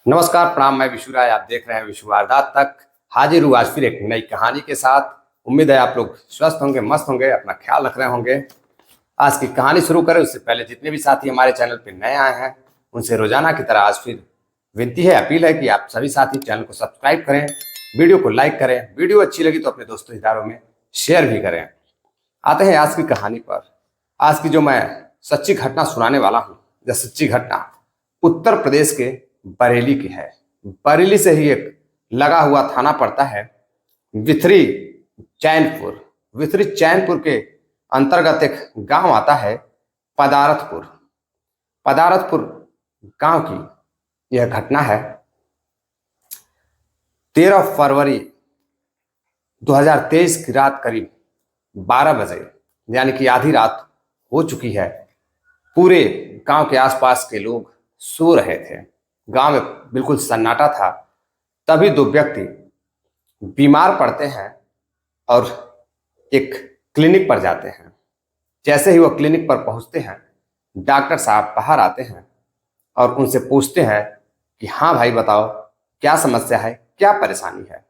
नमस्कार, प्रणाम। मैं विशु राय, आप देख रहे हैं विशु वारदात तक। हाजिर हूँ आज फिर एक नई कहानी के साथ। उम्मीद है आप लोग स्वस्थ होंगे, मस्त होंगे, अपना ख्याल रख रहे होंगे। आज की कहानी शुरू करें उससे पहले जितने भी साथी हमारे चैनल पर नए आए हैं उनसे रोजाना की तरह आज फिर विनती है, अपील है कि आप सभी साथी चैनल को सब्सक्राइब करें, वीडियो को लाइक करें, वीडियो अच्छी लगी तो अपने दोस्तों रिश्तेदारों में शेयर भी करें। आते हैं आज की कहानी पर। आज की जो मैं सच्ची घटना सुनाने वाला हूँ, यह सच्ची घटना उत्तर प्रदेश के बरेली की है। बरेली से ही एक लगा हुआ थाना पड़ता है विथरी चैनपुर। विथरी चैनपुर के अंतर्गत एक गांव आता है पदारथपुर। पदारथपुर गांव की यह घटना है। 13 फरवरी 2023 की रात करीब 12 बजे, यानी कि आधी रात हो चुकी है। पूरे गांव के आसपास के लोग सो रहे थे। गांव में बिल्कुल सन्नाटा था। तभी दो व्यक्ति बीमार पड़ते हैं और एक क्लिनिक पर जाते हैं। जैसे ही वो क्लिनिक पर पहुंचते हैं, डॉक्टर साहब बाहर आते हैं और उनसे पूछते हैं कि हाँ भाई बताओ, क्या समस्या है, क्या परेशानी है।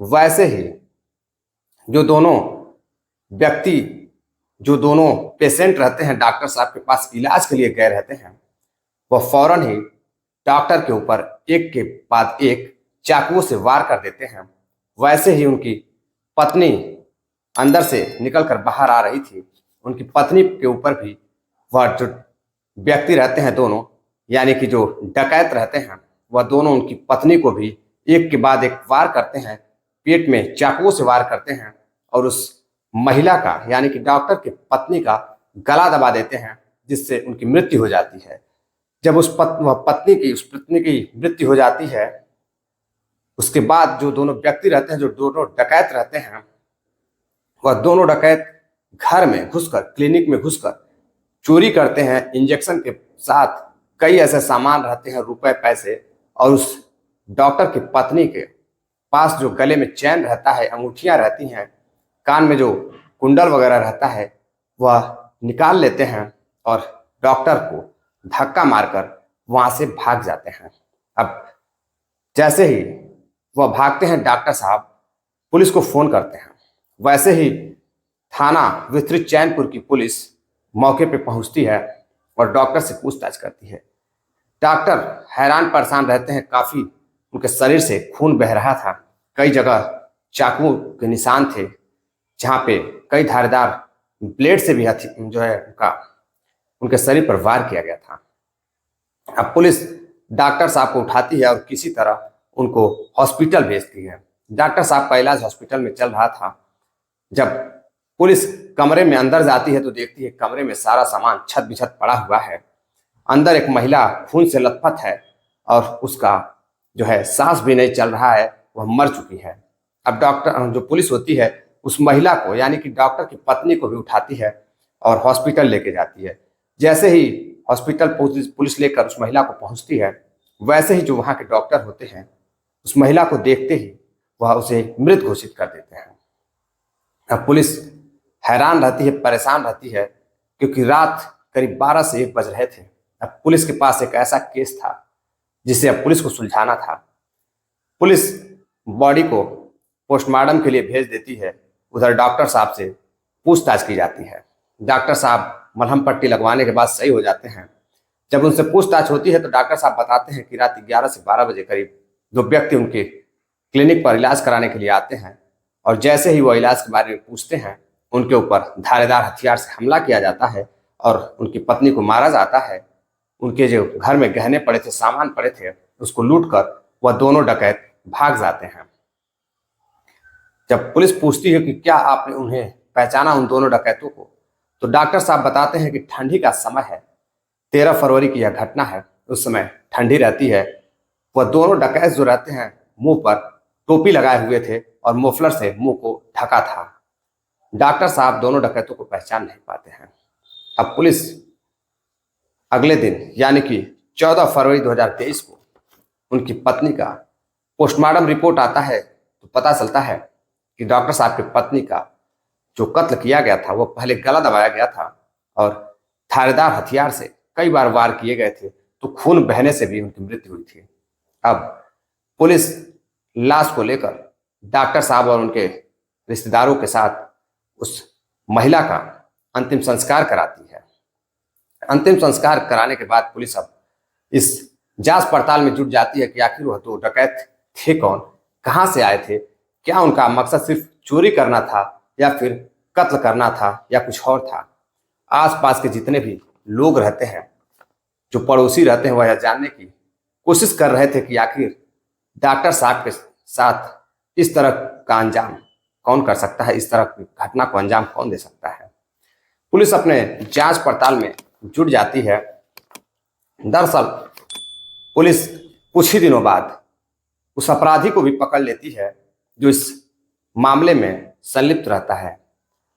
वैसे ही जो दोनों व्यक्ति, जो दोनों पेशेंट रहते हैं डॉक्टर साहब के पास इलाज के लिए गए रहते हैं, वह फौरन ही डॉक्टर के ऊपर एक के बाद एक चाकुओं से वार कर देते हैं। वैसे ही उनकी पत्नी अंदर से निकलकर बाहर आ रही थी। उनकी पत्नी के ऊपर भी वह जो व्यक्ति रहते हैं दोनों, यानी कि जो डकैत रहते हैं, वह दोनों उनकी पत्नी को भी एक के बाद एक वार करते हैं, पेट में चाकुओं से वार करते हैं और उस महिला का, यानी कि डॉक्टर की पत्नी का गला दबा देते हैं, जिससे उनकी मृत्यु हो जाती है। जब उस पत्नी की मृत्यु हो जाती है, उसके बाद जो दोनों व्यक्ति रहते हैं, जो दोनों डकैत रहते हैं, वह दोनों डकैत घर में घुसकर, क्लिनिक में घुसकर चोरी करते हैं। इंजेक्शन के साथ कई ऐसे सामान रहते हैं, रुपए पैसे, और उस डॉक्टर की पत्नी के पास जो गले में चैन रहता है, अंगूठियां रहती हैं, कान में जो कुंडल वगैरह रहता है, वह निकाल लेते हैं और डॉक्टर को धक्का मारकर वहां से भाग जाते हैं। अब जैसे ही वह भागते हैं, डॉक्टर साहब पुलिस को फोन करते हैं। वैसे ही थाना विस्तृत चैनपुर की पुलिस मौके पे पहुंचती है और डॉक्टर से पूछताछ करती है। डॉक्टर हैरान परेशान रहते हैं। काफी उनके शरीर से खून बह रहा था। कई जगह चाकुओं के निशान थे, जहां पे कई धारदार ब्लेड से भी जो है उनके शरीर पर वार किया गया था। अब पुलिस डॉक्टर साहब को उठाती है और किसी तरह उनको हॉस्पिटल भेजती है। डॉक्टर साहब का इलाज हॉस्पिटल में चल रहा था। जब पुलिस कमरे में अंदर जाती है तो देखती है कमरे में सारा सामान छत बिछत पड़ा हुआ है। अंदर एक महिला खून से लथपथ है और उसका जो है सांस भी नहीं चल रहा है, वह मर चुकी है। अब डॉक्टर, जो पुलिस होती है, उस महिला को, यानी कि डॉक्टर की पत्नी को भी उठाती है और हॉस्पिटल लेके जाती है। जैसे ही हॉस्पिटल पुलिस लेकर उस महिला को पहुंचती है, वैसे ही जो वहां के डॉक्टर होते हैं उस महिला को देखते ही वह उसे मृत घोषित कर देते हैं। अब पुलिस हैरान रहती है, परेशान रहती है, क्योंकि रात करीब 12 से 1 बज रहे थे। अब पुलिस के पास एक ऐसा केस था जिसे अब पुलिस को सुलझाना था। पुलिस बॉडी को पोस्टमार्टम के लिए भेज देती है। उधर डॉक्टर साहब से पूछताछ की जाती है। डॉक्टर साहब मलहम पट्टी लगवाने के बाद सही हो जाते हैं। जब उनसे पूछताछ होती है तो डॉक्टर साहब बताते हैं कि रात 11 से 12 बजे करीब दो व्यक्ति उनके क्लिनिक पर इलाज कराने के लिए आते हैं और जैसे ही वो इलाज के बारे में पूछते हैं, उनके ऊपर धारदार हथियार से हमला किया जाता है और उनकी पत्नी को मारा जाता है। उनके जो घर में गहने पड़े थे, सामान पड़े थे, उसको लूट कर वह दोनों डकैत भाग जाते हैं। जब पुलिस पूछती है कि क्या आपने उन्हें पहचाना, उन दोनों डकैतों को, तो डॉक्टर साहब बताते हैं कि ठंडी का समय है, 13 फरवरी की यह घटना है, उस समय ठंडी रहती है। वह दोनों डकैत जो रहते हैं मुंह पर टोपी लगाए हुए थे और मोफलर से मुंह को ढका था। डॉक्टर साहब दोनों डकैतों को पहचान नहीं पाते हैं। अब पुलिस अगले दिन, यानी कि 14 फरवरी 2023 को उनकी पत्नी का पोस्टमार्टम रिपोर्ट आता है तो पता चलता है कि डॉक्टर साहब की पत्नी का जो कत्ल किया गया था वो पहले गला दबाया गया था और धारदार हथियार से कई बार वार किए गए थे, तो खून बहने से भी उनकी मृत्यु हुई थी। अब पुलिस लाश को लेकर डॉक्टर साहब और उनके रिश्तेदारों के साथ उस महिला का अंतिम संस्कार कराती है। अंतिम संस्कार कराने के बाद पुलिस अब इस जांच पड़ताल में जुट जाती है कि आखिर वह तो डकैत थे कौन, कहां से आए थे, क्या उनका मकसद सिर्फ चोरी करना था या फिर कत्ल करना था या कुछ और था। आसपास के जितने भी लोग रहते हैं, जो पड़ोसी रहते हैं, वह यह जानने की कोशिश कर रहे थे कि आखिर डॉक्टर साहब के साथ इस तरह का अंजाम कौन कर सकता है, इस तरह की घटना को अंजाम कौन दे सकता है। पुलिस अपने जांच पड़ताल में जुट जाती है। दरअसल पुलिस कुछ ही दिनों बाद उस अपराधी को भी पकड़ लेती है जो इस मामले में संलिप्त रहता है।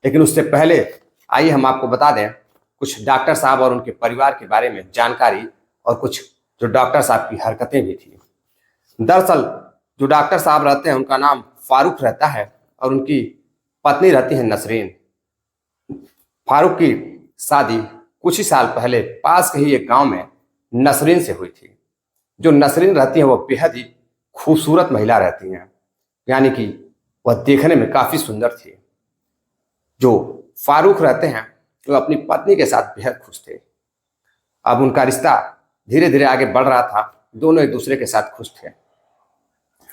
लेकिन उससे पहले आइए हम आपको बता दें कुछ डॉक्टर साहब और उनके परिवार के बारे में जानकारी और कुछ जो डॉक्टर साहब की हरकतें भी थी। दरअसल जो डॉक्टर साहब रहते हैं उनका नाम फारूक रहता है और उनकी पत्नी रहती है नसरीन। फारूक की शादी कुछ ही साल पहले पास के ही एक गांव में नसरीन से हुई थी। जो नसरीन रहती है वह बेहद ही खूबसूरत महिला रहती हैं, यानी कि वह देखने में काफी सुंदर थी। जो फारूक रहते हैं वो अपनी पत्नी के साथ बेहद खुश थे। अब उनका रिश्ता धीरे धीरे आगे बढ़ रहा था, दोनों एक दूसरे के साथ खुश थे।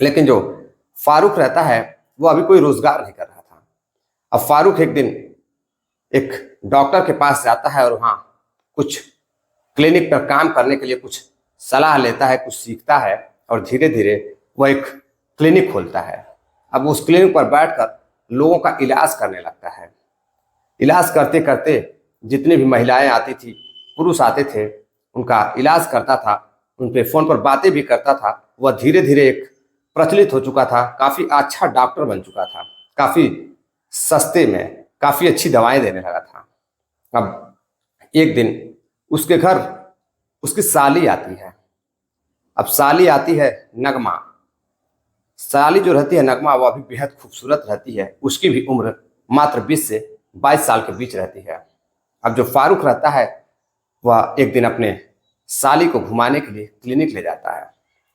लेकिन जो फारूक रहता है वो अभी कोई रोजगार नहीं कर रहा था। अब फारूक एक दिन एक डॉक्टर के पास जाता है और वहाँ कुछ क्लिनिक पर काम करने के लिए कुछ सलाह लेता है, कुछ सीखता है और धीरे धीरे वह एक क्लिनिक खोलता है। अब उस क्लिनिक पर बैठकर लोगों का इलाज करने लगता है। इलाज करते करते जितनी भी महिलाएं आती थी, पुरुष आते थे, उनका इलाज करता था, उन पे फोन पर बातें भी करता था। वह धीरे धीरे एक प्रचलित हो चुका था, काफी अच्छा डॉक्टर बन चुका था, काफी सस्ते में काफी अच्छी दवाएं देने लगा था। अब एक दिन उसके घर उसकी साली आती है। अब साली आती है नगमा। साली जो रहती है नगमा वह भी बेहद खूबसूरत रहती है। उसकी भी उम्र मात्र 20 से 22 साल के बीच रहती है। अब जो फारूक रहता है वह एक दिन अपने साली को घुमाने के लिए क्लिनिक ले जाता है।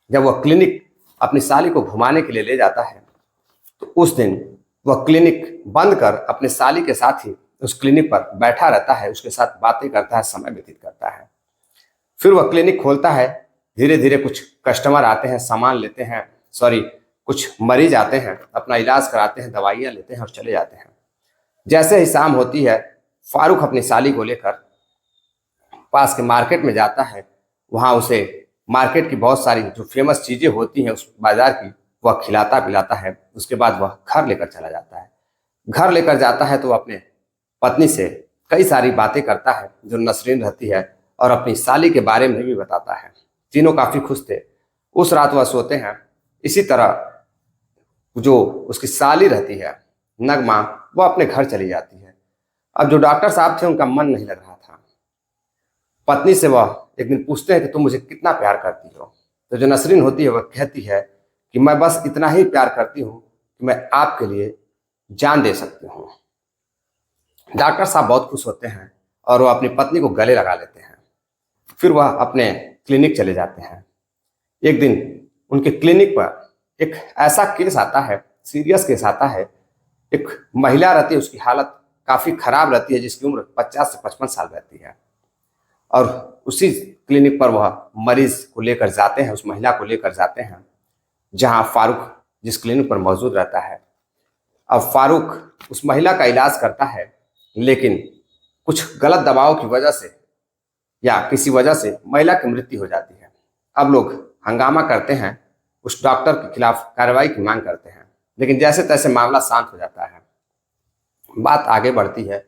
जब वह क्लिनिक अपनी साली को घुमाने के लिए ले जाता है तो उस दिन वह क्लिनिक बंद कर अपने साली के साथ ही उस क्लिनिक पर बैठा रहता है, उसके साथ बातें करता है, समय व्यतीत करता है। फिर वह क्लिनिक खोलता है। धीरे धीरे कुछ कस्टमर आते हैं, सामान लेते हैं, कुछ मरीज आते हैं, अपना इलाज कराते हैं, दवाइयाँ लेते हैं और चले जाते हैं। जैसे ही शाम होती है फारूक अपनी साली को लेकर पास के मार्केट में जाता है। वहाँ उसे मार्केट की बहुत सारी जो फेमस चीज़ें होती हैं उस बाजार की वह खिलाता पिलाता है। उसके बाद वह घर लेकर चला जाता है। घर लेकर जाता है तो अपने पत्नी से कई सारी बातें करता है जो नसरीन रहती है और अपनी साली के बारे में भी बताता है। तीनों काफ़ी खुश थे। उस रात वह सोते हैं। इसी तरह जो उसकी साली रहती है नगमा वह अपने घर चली जाती है। अब जो डॉक्टर साहब थे उनका मन नहीं लग रहा था। पत्नी से वह एक दिन पूछते हैं कि तुम मुझे कितना प्यार करती हो। तो जो नसरीन होती है वह कहती है कि मैं बस इतना ही प्यार करती हूँ कि मैं आपके लिए जान दे सकती हूँ। डॉक्टर साहब बहुत खुश होते हैं और वह अपनी पत्नी को गले लगा लेते हैं। फिर वह अपने क्लिनिक चले जाते हैं। एक दिन उनके क्लिनिक पर एक ऐसा केस आता है, सीरियस केस आता है। एक महिला रहती है, उसकी हालत काफ़ी खराब रहती है, जिसकी उम्र 50 से 55 साल रहती है। और उसी क्लिनिक पर वह मरीज को लेकर जाते हैं, उस महिला को लेकर जाते हैं जहां फारूक जिस क्लिनिक पर मौजूद रहता है। अब फारूक उस महिला का इलाज करता है, लेकिन कुछ गलत दबाव की वजह से या किसी वजह से महिला की मृत्यु हो जाती है। अब लोग हंगामा करते हैं, उस डॉक्टर के खिलाफ कार्रवाई की मांग करते हैं, लेकिन जैसे तैसे मामला शांत हो जाता है। बात आगे बढ़ती है।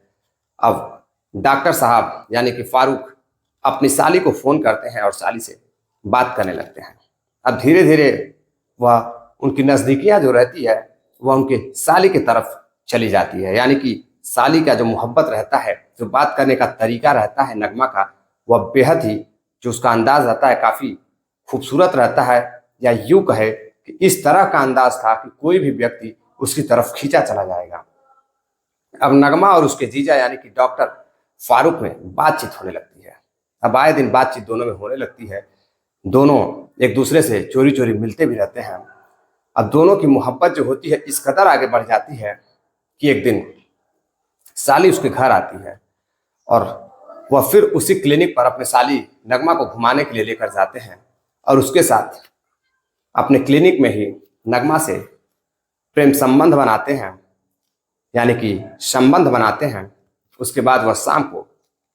अब डॉक्टर साहब यानी कि फारूक अपनी साली को फोन करते हैं और साली से बात करने लगते हैं। अब धीरे धीरे वह उनकी नजदीकियां जो रहती है वह उनके साली की तरफ चली जाती है, यानी कि साली का जो मोहब्बत रहता है, जो बात करने का तरीका रहता है नगमा का, वह बेहद ही जो उसका अंदाज रहता है काफी खूबसूरत रहता है, या यूं कहे कि इस तरह का अंदाज था कि कोई भी व्यक्ति उसकी तरफ खींचा चला जाएगा। अब नगमा और उसके जीजा यानी कि डॉक्टर फारूक में बातचीत होने लगती है। अब आए दिन बातचीत दोनों में होने लगती है। दोनों एक दूसरे से चोरी चोरी मिलते भी रहते हैं। अब दोनों की मोहब्बत जो होती है इस कदर आगे बढ़ जाती है कि एक दिन साली उसके घर आती है और वह फिर उसी क्लिनिक पर अपने साली नगमा को घुमाने के लिए लेकर जाते हैं और उसके साथ अपने क्लिनिक में ही नगमा से प्रेम संबंध बनाते हैं, यानी कि संबंध बनाते हैं। उसके बाद वह शाम को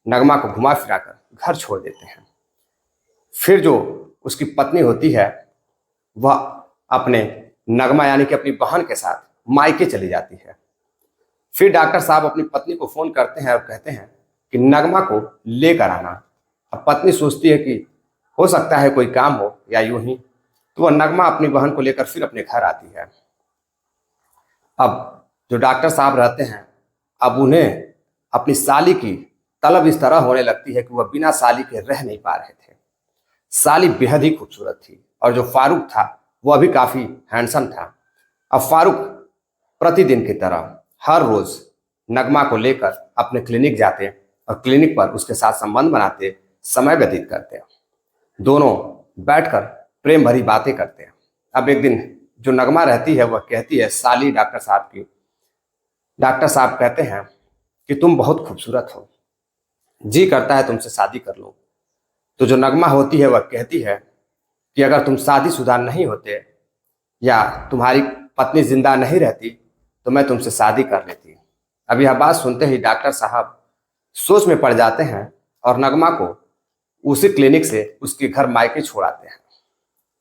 नगमा को घुमा फिरा कर घर छोड़ देते हैं। फिर जो उसकी पत्नी होती है वह अपने नगमा यानी कि अपनी बहन के साथ मायके चली जाती है। फिर डॉक्टर साहब अपनी पत्नी को फोन करते हैं और कहते हैं कि नगमा को लेकर आना। अब पत्नी सोचती है कि हो सकता है कोई काम हो या यूं ही, तो वह नगमा अपनी बहन को लेकर फिर अपने घर आती है। अब जो डॉक्टर साहब रहते हैं, अब उन्हें अपनी साली की तलब इस तरह होने लगती है कि वह बिना साली के रह नहीं पा रहे थे। साली बेहद ही खूबसूरत थी और जो फारूक था वह भी काफी हैंडसम था। अब फारूक प्रतिदिन की तरह हर रोज नगमा को लेकर अपने क्लिनिक जाते और क्लिनिक पर उसके साथ संबंध बनाते, समय व्यतीत करते। दोनों बैठकर प्रेम भरी बातें करते हैं। अब एक दिन जो नगमा रहती है वह कहती है साली डॉक्टर साहब की, डॉक्टर साहब कहते हैं कि तुम बहुत खूबसूरत हो, जी करता है तुमसे शादी कर लूं। तो जो नगमा होती है वह कहती है कि अगर तुम शादीशुदा नहीं होते या तुम्हारी पत्नी जिंदा नहीं रहती तो मैं तुमसे शादी कर लेती। अब यह बात सुनते ही डॉक्टर साहब सोच में पड़ जाते हैं और नगमा को उसी क्लिनिक से उसके घर मायके छोड़ाते हैं।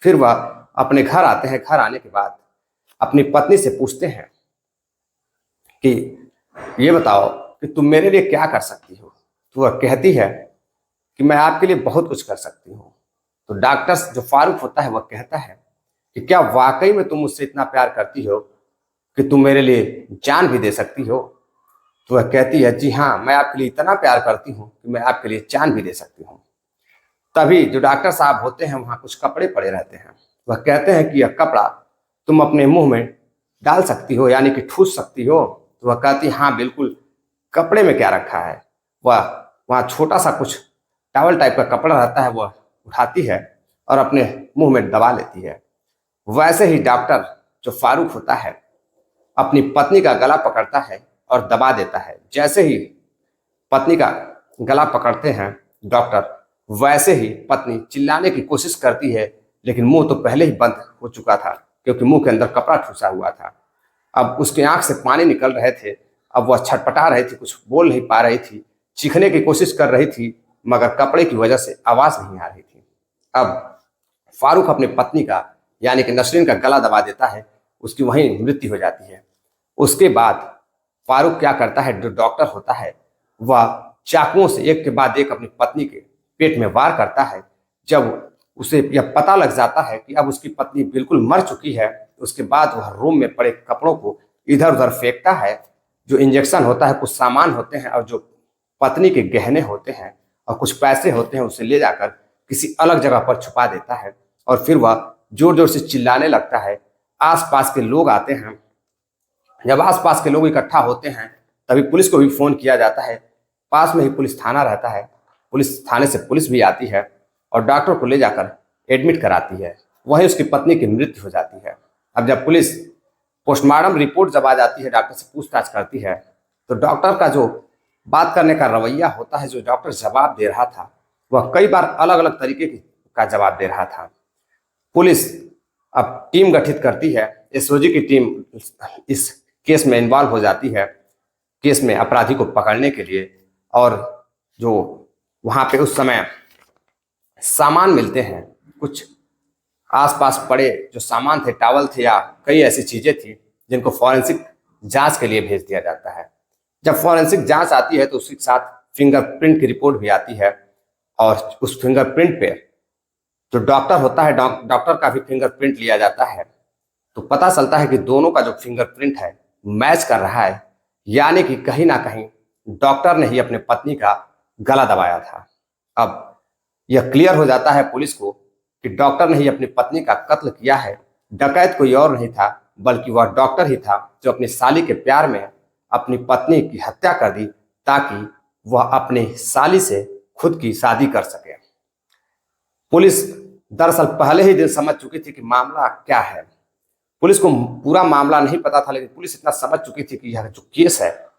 फिर वह अपने घर आते हैं। घर आने के बाद अपनी पत्नी से पूछते हैं कि ये बताओ कि तुम मेरे लिए क्या कर सकती हो। तो वह कहती है कि मैं आपके लिए बहुत कुछ कर सकती हूँ। तो डॉक्टर जो फारूक होता है वह कहता है कि क्या वाकई में तुम मुझसे इतना प्यार करती हो कि तुम मेरे लिए जान भी दे सकती हो। तो वह कहती है जी हाँ, मैं आपके लिए इतना प्यार करती हूँ कि मैं आपके लिए जान भी दे सकती हूँ। तभी जो डॉक्टर साहब होते हैं वहाँ कुछ कपड़े पड़े रहते हैं। वह कहते हैं कि यह कपड़ा तुम अपने मुंह में डाल सकती हो, यानी कि ठूस सकती हो। तो वह कहती हाँ बिल्कुल, कपड़े में क्या रखा है। वह वहाँ छोटा सा कुछ टॉवल टाइप का कपड़ा रहता है, वह उठाती है और अपने मुंह में दबा लेती है। वैसे ही डॉक्टर जो फारूक होता है अपनी पत्नी का गला पकड़ता है और दबा देता है। जैसे ही पत्नी का गला पकड़ते हैं डॉक्टर, वैसे ही पत्नी चिल्लाने की कोशिश करती है, लेकिन मुंह तो पहले ही बंद हो चुका था क्योंकि मुंह के अंदर कपड़ा ठूसा हुआ था। अब उसके आंख से पानी निकल रहे थे। अब वह छटपटा रही थी, कुछ बोल नहीं पा रही थी, चीखने की कोशिश कर रही थी, मगर कपड़े की वजह से आवाज नहीं आ रही थी। अब फारूक अपनी पत्नी का यानी कि नसरीन का गला दबा देता है, उसकी वहीं मृत्यु हो जाती है। उसके बाद फारूक क्या करता है, जो डॉक्टर होता है वह चाकुओं से एक के बाद एक अपनी पत्नी के पेट में वार करता है। जब उसे यह पता लग जाता है कि अब उसकी पत्नी बिल्कुल मर चुकी है, उसके बाद वह रूम में पड़े कपड़ों को इधर उधर फेंकता है। जो इंजेक्शन होता है, कुछ सामान होते हैं और जो पत्नी के गहने होते हैं और कुछ पैसे होते हैं, उसे ले जाकर किसी अलग जगह पर छुपा देता है। और फिर वह जोर जोर से चिल्लाने लगता है। आसपास के लोग आते हैं। जब आसपास के लोग इकट्ठा होते हैं तभी पुलिस को भी फोन किया जाता है। पास में ही पुलिस थाना रहता है। पुलिस थाने से पुलिस भी आती है और डॉक्टर को ले जाकर एडमिट कराती है। वहीं उसकी पत्नी की मृत्यु हो जाती है। अब जब पुलिस पोस्टमार्टम रिपोर्ट जब आ जाती है, डॉक्टर से पूछताछ करती है, तो डॉक्टर का जो बात करने का रवैया होता है, जो डॉक्टर जवाब दे रहा था, वह कई बार अलग अलग तरीके का जवाब दे रहा था। पुलिस अब टीम गठित करती है। एसओजी की टीम इस केस में इन्वॉल्व हो जाती है, केस में अपराधी को पकड़ने के लिए। और जो वहां पे उस समय सामान मिलते हैं, कुछ आसपास पड़े जो सामान थे, टॉवल थे या कई ऐसी चीजें थी जिनको फॉरेंसिक जांच के लिए भेज दिया जाता है। जब फॉरेंसिक जांच आती है तो उसके साथ फिंगरप्रिंट की रिपोर्ट भी आती है और उस फिंगरप्रिंट पे जो डॉक्टर होता है, डॉक्टर का भी फिंगरप्रिंट लिया जाता है। तो पता चलता है कि दोनों का जो फिंगरप्रिंट है मैच कर रहा है, यानी कि कहीं ना कहीं डॉक्टर ने ही अपने पत्नी का गला दबाया था। अब यह क्लियर हो जाता है पुलिस को कि डॉक्टर ने ही अपनी पत्नी का कत्ल किया है। डकैत कोई और नहीं था बल्कि वह डॉक्टर ही था जो अपनी साली के प्यार में अपनी पत्नी की हत्या कर दी ताकि वह अपनी साली से खुद की शादी कर सके। पुलिस दरअसल पहले ही दिन समझ चुकी थी कि मामला क्या है। पुलिस को पूरा मामला नहीं पता था, लेकिन पुलिस इतना समझ चुकी थी कि यह जो केस है,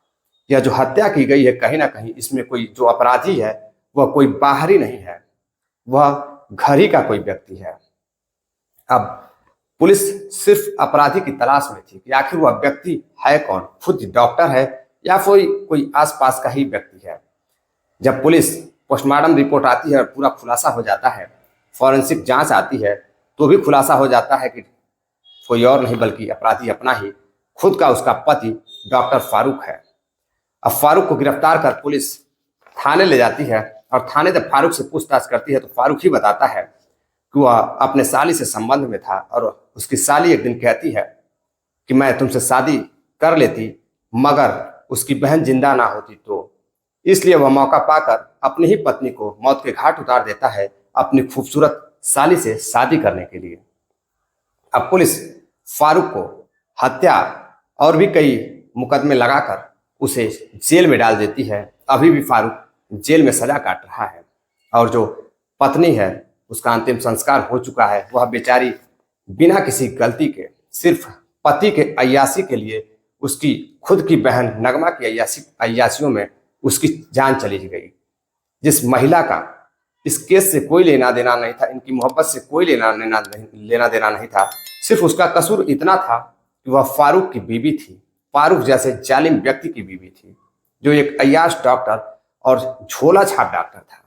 यह जो हत्या की गई है, कहीं ना कहीं इसमें कोई जो अपराधी है वह कोई बाहरी नहीं है, वह घर ही का कोई व्यक्ति है। अब पुलिस सिर्फ अपराधी की तलाश में थी कि आखिर वह व्यक्ति है कौन, खुद डॉक्टर है या कोई आसपास का ही व्यक्ति है। जब पुलिस पोस्टमार्टम रिपोर्ट आती है और पूरा खुलासा हो जाता है, फॉरेंसिक जांच आती है, तो भी खुलासा हो जाता है कि कोई और नहीं बल्कि अपराधी अपना ही खुद का उसका पति डॉक्टर फारूक है। अब फारूक को गिरफ्तार कर पुलिस थाने ले जाती है और थाने जब फारूक से पूछताछ करती है तो फारूक ही बताता है कि वह अपने साली से संबंध में था और उसकी साली एक दिन कहती है कि मैं तुमसे शादी कर लेती मगर उसकी बहन जिंदा ना होती, तो इसलिए वह मौका पाकर अपनी ही पत्नी को मौत के घाट उतार देता है अपनी खूबसूरत साली से शादी करने के लिए। अब पुलिस फारूक को हत्या और भी कई मुकदमे लगाकर उसे जेल में डाल देती है। अभी भी फारूक जेल में सजा काट रहा है और जो पत्नी है उसका अंतिम संस्कार हो चुका है। वह बेचारी बिना किसी गलती के सिर्फ पति के अय्याशी के लिए उसकी खुद की बहन नगमा की अय्याशियों में उसकी जान चली गई। जिस महिला का इस केस से कोई लेना देना नहीं था, इनकी मोहब्बत से कोई लेना देना नहीं था, सिर्फ उसका कसूर इतना था कि वह फारूक की बीवी थी, फारूक जैसे जालिम व्यक्ति की बीवी थी, जो एक अय्याश डॉक्टर और झोला छाप डॉक्टर था।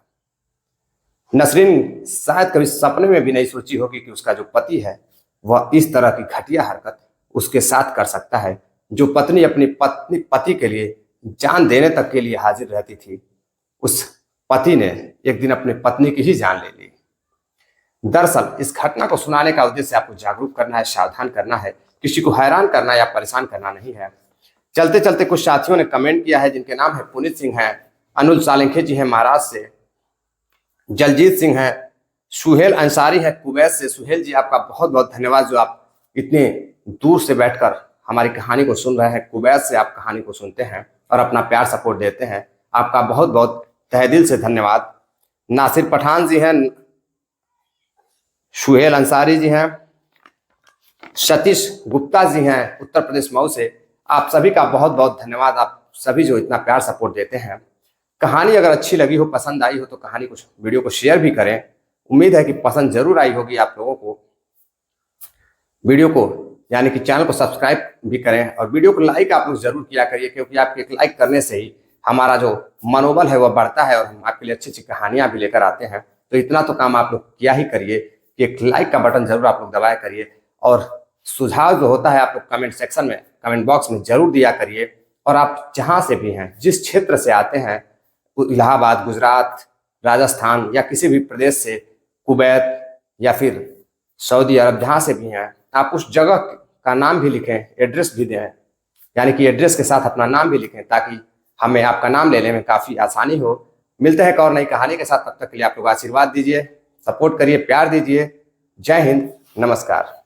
नसरीन शायद कभी सपने में भी नहीं सोची होगी कि उसका जो पति है वह इस तरह की घटिया हरकत उसके साथ कर सकता है। जो पत्नी अपनी पति के लिए जान देने तक के लिए हाजिर रहती थी, उस पति ने एक दिन अपनी पत्नी की ही जान ले ली। दरअसल इस घटना को सुनाने का उद्देश्य आपको जागरूक करना है, सावधान करना है, किसी को हैरान करना या परेशान करना नहीं है। चलते चलते कुछ साथियों ने कमेंट किया है जिनके नाम है पुनीत सिंह है, अनुल सालिंखे जी हैं महाराष्ट्र से, जलजीत सिंह है, सुहेल अंसारी है कुवैत से। सुहेल जी आपका बहुत बहुत धन्यवाद जो आप इतने दूर से बैठकर हमारी कहानी को सुन रहे हैं, कुवैत से आप कहानी को सुनते हैं और अपना प्यार सपोर्ट देते हैं, आपका बहुत बहुत तहे दिल से धन्यवाद। नासिर पठान जी हैं, सुहेल अंसारी जी हैं, सतीश गुप्ता जी हैं उत्तर प्रदेश मऊ से। आप सभी का बहुत बहुत धन्यवाद, आप सभी जो इतना प्यार सपोर्ट देते हैं। कहानी अगर अच्छी लगी हो, पसंद आई हो तो कहानी को वीडियो को शेयर भी करें। उम्मीद है कि पसंद जरूर आई होगी आप लोगों को। वीडियो को यानी कि चैनल को सब्सक्राइब भी करें और वीडियो को लाइक आप लोग जरूर किया करिए, क्योंकि आपके एक लाइक करने से ही हमारा जो मनोबल है वह बढ़ता है और हम आपके लिए अच्छी अच्छी कहानियां भी लेकर आते हैं। तो इतना तो काम आप लोग किया ही करिए कि एक लाइक का बटन जरूर आप लोग दबाया करिए और सुझाव जो होता है आप लोग कमेंट सेक्शन में, कमेंट बॉक्स में जरूर दिया करिए। और आप जहाँ से भी हैं, जिस क्षेत्र से आते हैं, इलाहाबाद, गुजरात, राजस्थान या किसी भी प्रदेश से, कुवैत या फिर सऊदी अरब, जहाँ से भी हैं, आप उस जगह का नाम भी लिखें, एड्रेस भी दें, यानी कि एड्रेस के साथ अपना नाम भी लिखें ताकि हमें आपका नाम लेने में काफ़ी आसानी हो। मिलते हैं एक और नई कहानी के साथ, तब तक के लिए आप लोग आशीर्वाद दीजिए, सपोर्ट करिए, प्यार दीजिए। जय हिंद, नमस्कार।